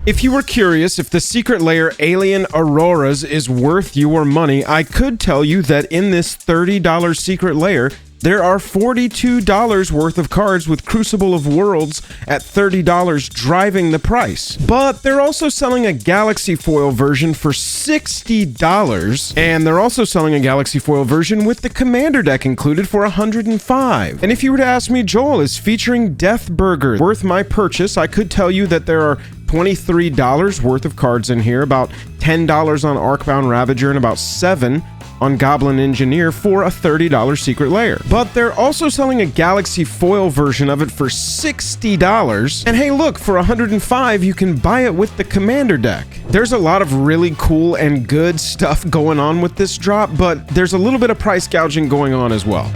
If you were curious if the secret lair alien Auroras is worth your money, I could tell you that in this $30 secret lair, there are $42 worth of cards with Crucible of Worlds at $30 driving the price. But they're also selling a Galaxy Foil version for $60, and they're also selling a Galaxy Foil version with the Commander deck included for $105. And if you were to ask me, Joel, is featuring Deathburger worth my purchase, I could tell you that there are $23 worth of cards in here, about $10 on Arcbound Ravager, and about $7 on Goblin Engineer for a $30 secret lair. But they're also selling a Galaxy Foil version of it for $60. And hey, look, for $105, you can buy it with the Commander deck. There's a lot of really cool and good stuff going on with this drop, but there's a little bit of price gouging going on as well.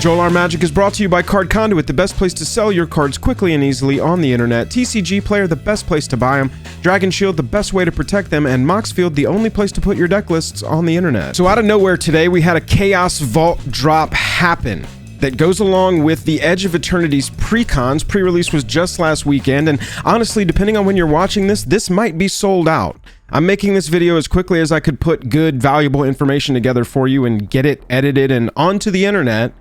Joel R Magic is brought to you by Card Conduit, the best place to sell your cards quickly and easily on the internet. TCG Player, the best place to buy them. Dragon Shield, the best way to protect them. And Moxfield, the only place to put your deck lists on the internet. So out of nowhere today, we had a Chaos Vault drop happen that goes along with the Edge of Eternities precons. Pre-release was just last weekend, and honestly, depending on when you're watching this, this might be sold out. I'm making this video as quickly as I could put good, valuable information together for you and get it edited and onto the internet.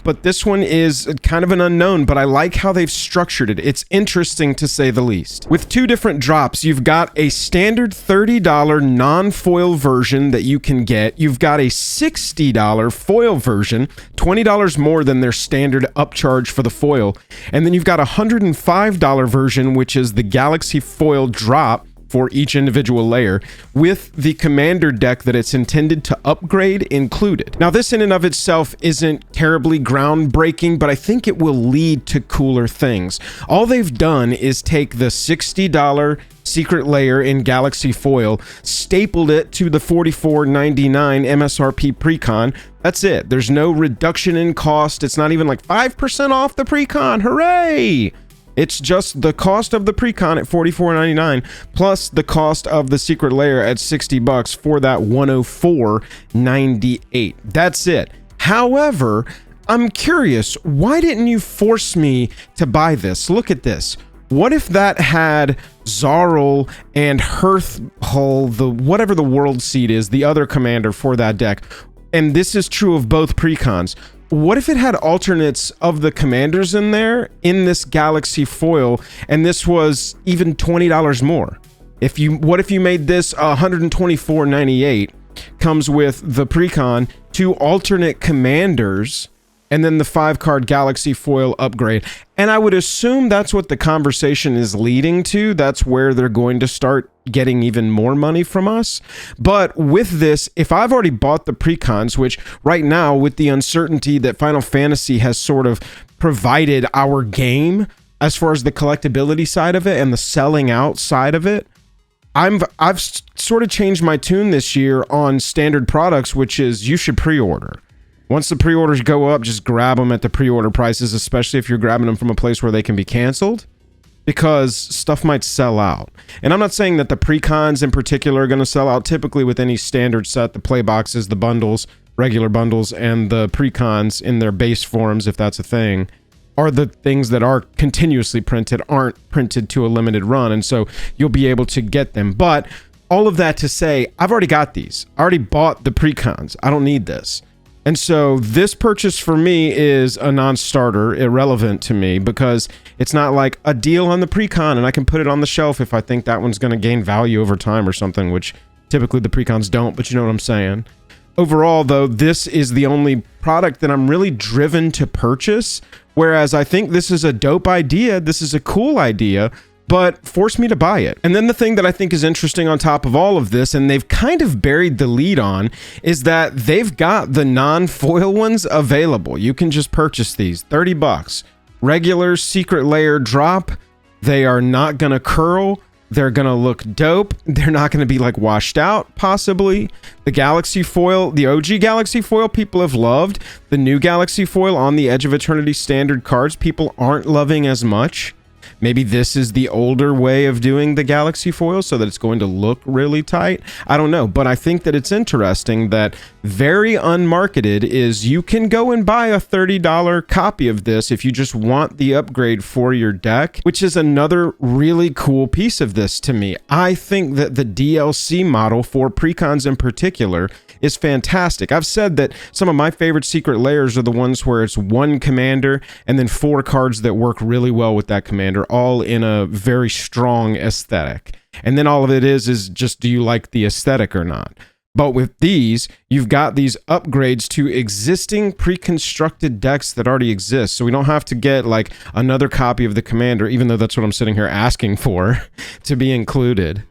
But this one is kind of an unknown, but I like how they've structured it. It's interesting to say the least. With two different drops, you've got a standard $30 non-foil version that you can get. You've got a $60 foil version, $20 more than their standard upcharge for the foil. And then you've got a $105 version, which is the Galaxy Foil drop for each individual layer, with the Commander deck that it's intended to upgrade included. Now, this in and of itself isn't terribly groundbreaking, but I think it will lead to cooler things. All they've done is take the $60 secret layer in Galaxy Foil, stapled it to the $44.99 MSRP precon. That's it. There's no reduction in cost. It's not even like 5% off the precon. Hooray! It's just the cost of the precon at $44.99 plus the cost of the secret layer at $60 for that $104.98. That's it. However, I'm curious, why didn't you force me to buy this? Look at this. What if that had Zarl and Hearthhull, the whatever the World Seed is, the other commander for that deck? And this is true of both precons. What if it had alternates of the commanders in there in this Galaxy Foil, and this was even $20 more? What if you made this $124.98, comes with the precon, 2 alternate commanders, and then the 5-card Galaxy Foil upgrade? And I would assume that's what the conversation is leading to. That's where they're going to start getting even more money from us. But with this, if I've already bought the precons, which right now with the uncertainty that Final Fantasy has sort of provided our game as far as the collectability side of it and the selling out side of it, I've sort of changed my tune this year on standard products, which is you should pre-order. Once the pre-orders go up, just grab them at the pre-order prices, especially if you're grabbing them from a place where they can be canceled, because stuff might sell out. And I'm not saying that the precons in particular are going to sell out. Typically with any standard set, the play boxes, the bundles, regular bundles, and the precons in their base forms, if that's a thing, are the things that are continuously printed, aren't printed to a limited run, and so you'll be able to get them. But all of that to say, I've already got these. I already bought the precons. I don't need this. And so this purchase for me is a non-starter, irrelevant to me, because it's not like a deal on the precon and I can put it on the shelf if I think that one's going to gain value over time or something, which typically the precons don't, but you know what I'm saying. Overall, though, this is the only product that I'm really driven to purchase, whereas I think this is a dope idea, this is a cool idea, but force me to buy it. And then the thing that I think is interesting on top of all of this, and they've kind of buried the lead on, is that they've got the non-foil ones available. You can just purchase these, $30. Regular secret layer drop. They are not gonna curl. They're gonna look dope. They're not gonna be like washed out, possibly. The Galaxy Foil, the OG Galaxy Foil, people have loved. The new Galaxy Foil on the Edge of Eternity standard cards, people aren't loving as much. maybe this is the older way of doing the galaxy foil so that it's going to look really tight. I don't know, but I think that it's interesting that very unmarketed is you can go and buy a $30 copy of this if you just want the upgrade for your deck, which is another really cool piece of this to me. I think that the DLC model for precons in particular is fantastic. I've said that some of my favorite secret layers are the ones where it's one commander and then 4 cards that work really well with that commander, all in a very strong aesthetic. And then all of it is just, do you like the aesthetic or not? But with these, you've got these upgrades to existing pre-constructed decks that already exist. So we don't have to get like another copy of the commander, even though that's what I'm sitting here asking for to be included.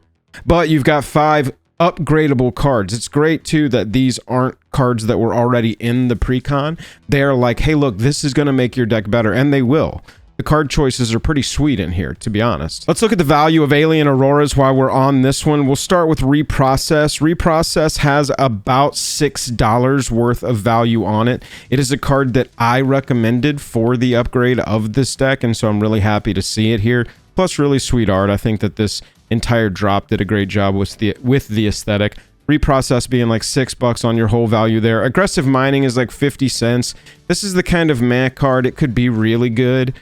But you've got 5 upgradable cards. It's great too that these aren't cards that were already in the precon. They're like, hey, look, this is going to make your deck better, and they will. The card choices are pretty sweet in here, to be honest. Let's look at the value of Alien Auroras while we're on this one. We'll start with Reprocess. Reprocess has about $6 worth of value on it. It is a card that I recommended for the upgrade of this deck, and so I'm really happy to see it here. Plus, really sweet art. I think that this entire drop did a great job with the aesthetic. Reprocess being like $6 on your whole value there. Aggressive Mining is like 50 cents. This is the kind of meh card. It could be really good.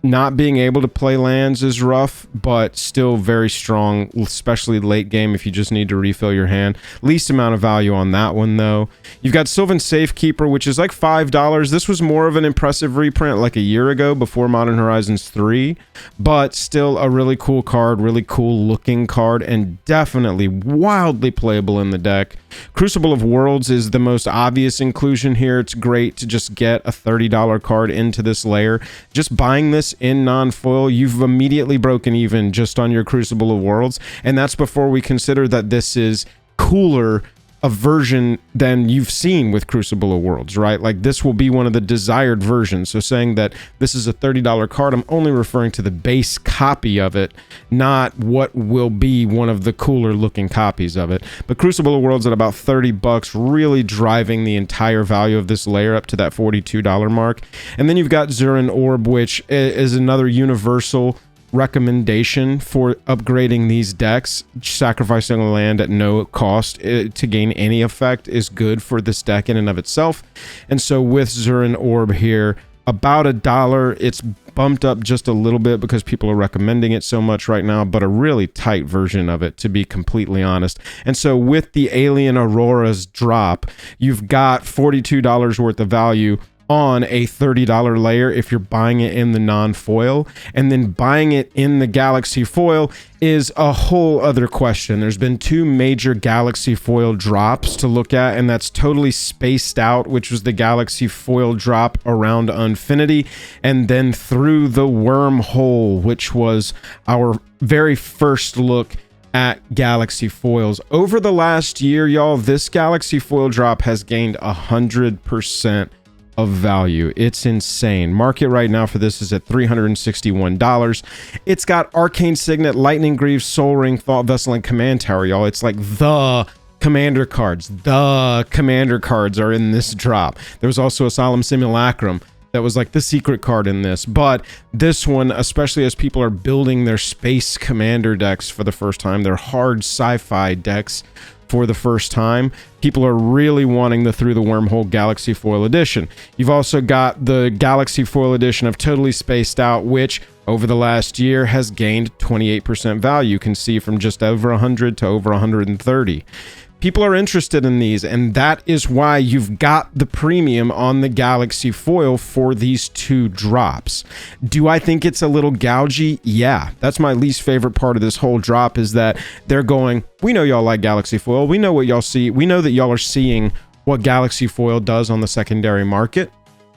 Not being able to play lands is rough, but still very strong, especially late game if you just need to refill your hand. Least amount of value on that one, though. You've got Sylvan Safekeeper, which is like $5. This was more of an impressive reprint like a year ago before Modern Horizons 3, but still a really cool card, really cool looking card, and definitely wildly playable in the deck. Crucible of Worlds is the most obvious inclusion here. It's great to just get a $30 card into this layer. Just buying this in non-foil, you've immediately broken even just on your Crucible of Worlds, and that's before we consider that this is cooler a version than you've seen with Crucible of Worlds, right? Like, this will be one of the desired versions. So saying that this is a $30 card, I'm only referring to the base copy of it, not what will be one of the cooler looking copies of it. But Crucible of Worlds at about $30, really driving the entire value of this layer up to that $42 mark. And then you've got Zurin Orb, which is another universal recommendation for upgrading these decks. Sacrificing a land at no cost to gain any effect is good for this deck in and of itself. And so with Zurin Orb here, about $1. It's bumped up just a little bit because people are recommending it so much right now, but a really tight version of it, to be completely honest. And so with the Alien Auroras drop, you've got $42 worth of value on a $30 layer if you're buying it in the non-foil, and then buying it in the galaxy foil is a whole other question. There's been 2 major galaxy foil drops to look at, and that's Totally Spaced Out, which was the galaxy foil drop around Unfinity, and then Through the Wormhole, which was our very first look at galaxy foils. Over the last year, y'all, this galaxy foil drop has gained 100% of value. It's insane. Market right now for this is at $361. It's got Arcane Signet, Lightning Greaves, Soul Ring, Thought Vessel, and Command Tower, y'all. It's like the commander cards. The commander cards are in this drop. There was also a Solemn Simulacrum that was like the secret card in this, but this one, especially as people are building their space commander decks for the first time, their hard sci-fi decks for the first time, people are really wanting the Through the Wormhole Galaxy Foil Edition. You've also got the Galaxy Foil Edition of Totally Spaced Out, which over the last year has gained 28% value. You can see from just over 100 to over 130. People are interested in these, and that is why you've got the premium on the Galaxy Foil for these 2 drops. Do I think it's a little gougy? Yeah, that's my least favorite part of this whole drop, is that they're going, we know y'all like Galaxy Foil, we know what y'all see, we know that y'all are seeing what Galaxy Foil does on the secondary market.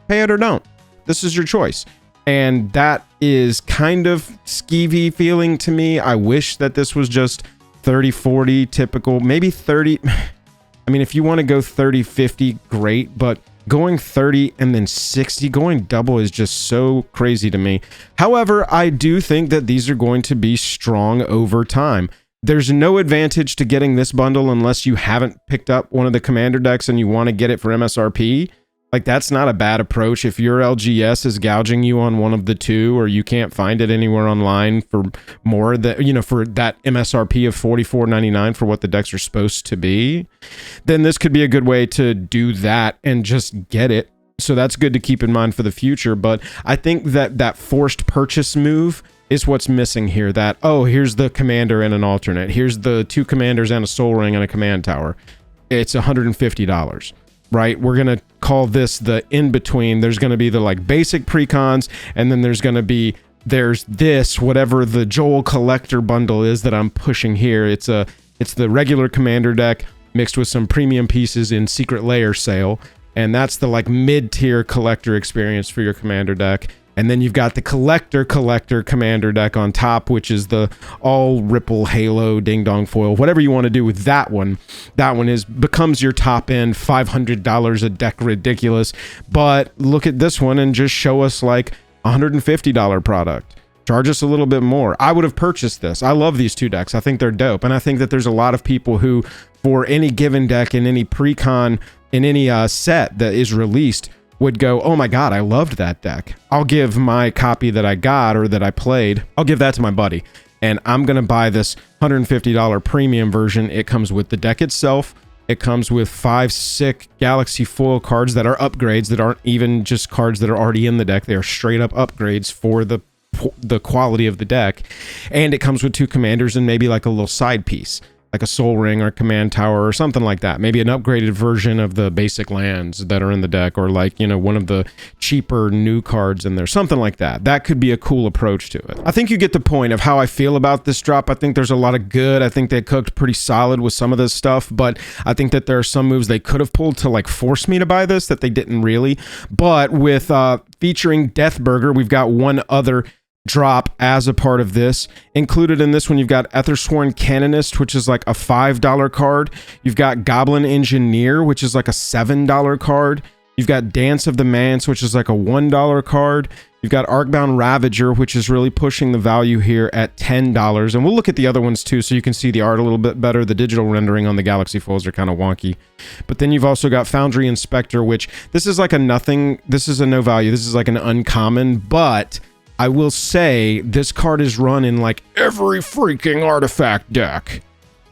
Pay it or don't. This is your choice. And that is kind of skeevy feeling to me. I wish that this was just 30, 40, typical, maybe 30. I mean, if you want to go 30, 50, great, but going 30 and then 60, going double is just so crazy to me. However, I do think that these are going to be strong over time. There's no advantage to getting this bundle unless you haven't picked up one of the commander decks and you want to get it for MSRP. Like, that's not a bad approach. If your LGS is gouging you on one of the two, or you can't find it anywhere online for more that, you know, for that MSRP of $44.99 for what the decks are supposed to be, then this could be a good way to do that and just get it. So that's good to keep in mind for the future. But I think that that forced purchase move is what's missing here. That, oh, here's the commander and an alternate. Here's the 2 commanders and a soul ring and a command tower. It's $150. Right? We're going to call this the in-between. There's going to be the like basic precons, and then there's going to be, there's this, whatever the Joel collector bundle is that I'm pushing here. It's the regular commander deck mixed with some premium pieces in secret Lair sale. And that's the like mid-tier collector experience for your commander deck. And then you've got the collector commander deck on top, which is the all ripple halo ding dong foil, whatever you want to do with that one. That one becomes your top end $500 a deck, ridiculous. But look at this one and just show us like $150 product. Charge us a little bit more. I would have purchased this. I love these 2 decks. I think they're dope. And I think that there's a lot of people who, for any given deck in any precon, in any set that is released, would go, oh my god, I loved that deck. I'll give my copy that I got or that I played, I'll give that to my buddy. And I'm going to buy this $150 premium version. It comes with the deck itself. It comes with 5 sick Galaxy foil cards that are upgrades, that aren't even just cards that are already in the deck. They are straight up upgrades for the quality of the deck. And it comes with 2 commanders and maybe like a little side piece, like a soul ring or a command tower or something like that. Maybe an upgraded version of the basic lands that are in the deck, or like, you know, one of the cheaper new cards in there, something like that. That could be a cool approach to it. I think you get the point of how I feel about this drop. I think there's a lot of good. I think they cooked pretty solid with some of this stuff, but I think that there are some moves they could have pulled to like force me to buy this that they didn't really. But with featuring Deathburger, we've got one other drop as a part of this. Included in this one, you've got Ethersworn Canonist, which is like a $5 card. You've got Goblin Engineer, which is like a $7 card. You've got Dance of the Manse, which is like a $1 card. You've got Arcbound Ravager, which is really pushing the value here at $10. And we'll look at the other ones too, so you can see the art a little bit better. The digital rendering on the Galaxy foils are kind of wonky. But then you've also got Foundry Inspector, which this is like a nothing. This is a no value. This is like an uncommon, but I will say this card is run in like every freaking artifact deck.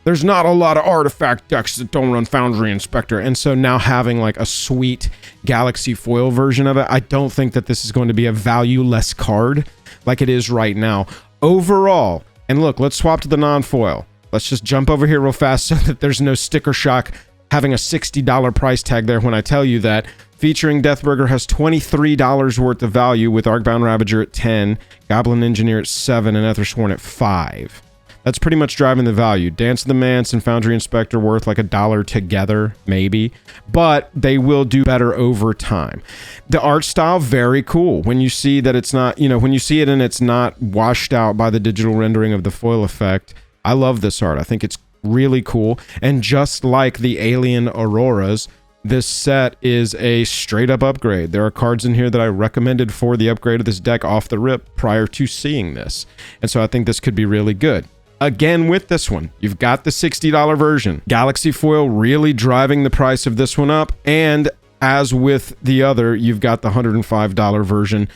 There's not a lot of artifact decks that don't run Foundry Inspector. And so now having like a sweet Galaxy foil version of it, I don't think that this is going to be a valueless card like it is right now. Overall, and look, let's swap to the non-foil. Let's just jump over here real fast so that there's no sticker shock having a $60 price tag there when I tell you that. Featuring Deathburger has $23 worth of value, with Arcbound Ravager at 10, Goblin Engineer at 7, and Ethersworn at 5. That's pretty much driving the value. Dance of the Manse and Foundry Inspector worth like $1 together, maybe, but they will do better over time. The art style, very cool. When you see that it's not, you know, when you see it and it's not washed out by the digital rendering of the foil effect, I love this art. I think it's really cool. And just like the Alien Auroras, this set is a straight up upgrade. There are cards in here that I recommended for the upgrade of this deck off the rip prior to seeing this. And so I think this could be really good. Again, with this one, you've got the $60 version. Galaxy foil really driving the price of this one up. And as with the other, you've got the $105 version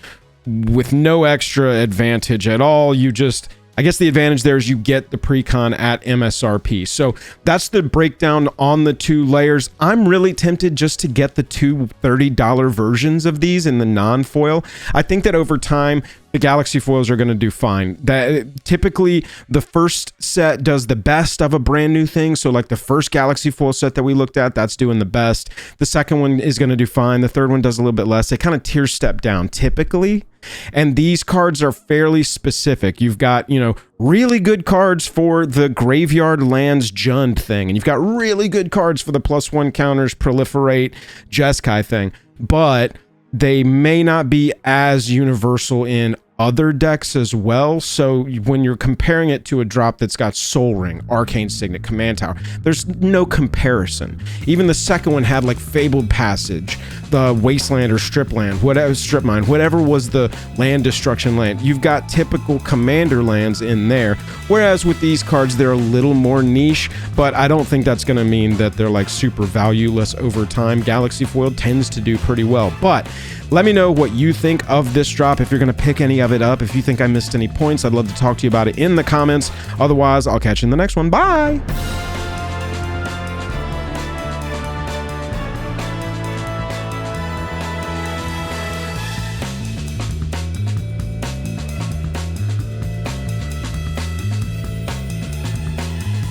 with no extra advantage at all. You just, I guess the advantage there is you get the precon at MSRP. So that's the breakdown on the 2 layers. I'm really tempted just to get the 2 $30 versions of these in the non-foil. I think that over time, the Galaxy foils are going to do fine. That typically the first set does the best of a brand new thing. So like the first Galaxy foil set that we looked at, that's doing the best. The second one is going to do fine. The third one does a little bit less. They kind of tier step down typically. And these cards are fairly specific. You've got, you know, really good cards for the Graveyard Lands Jund thing. And you've got really good cards for the +1 counters, Proliferate, Jeskai thing. But they may not be as universal in other decks as well. So when you're comparing it to a drop that's got Soul Ring, Arcane Signet, Command Tower, there's no comparison. Even the second one had like Fabled Passage, the wasteland or strip land, whatever, strip mine, whatever was the land destruction land. You've got typical commander lands in there, whereas with these cards they're a little more niche, but I don't think that's going to mean that they're like super valueless over time. Galaxy Foil tends to do pretty well, but let me know what you think of this drop, if you're going to pick any of it up. If you think I missed any points, I'd love to talk to you about it in the comments. Otherwise, I'll catch you in the next one. Bye!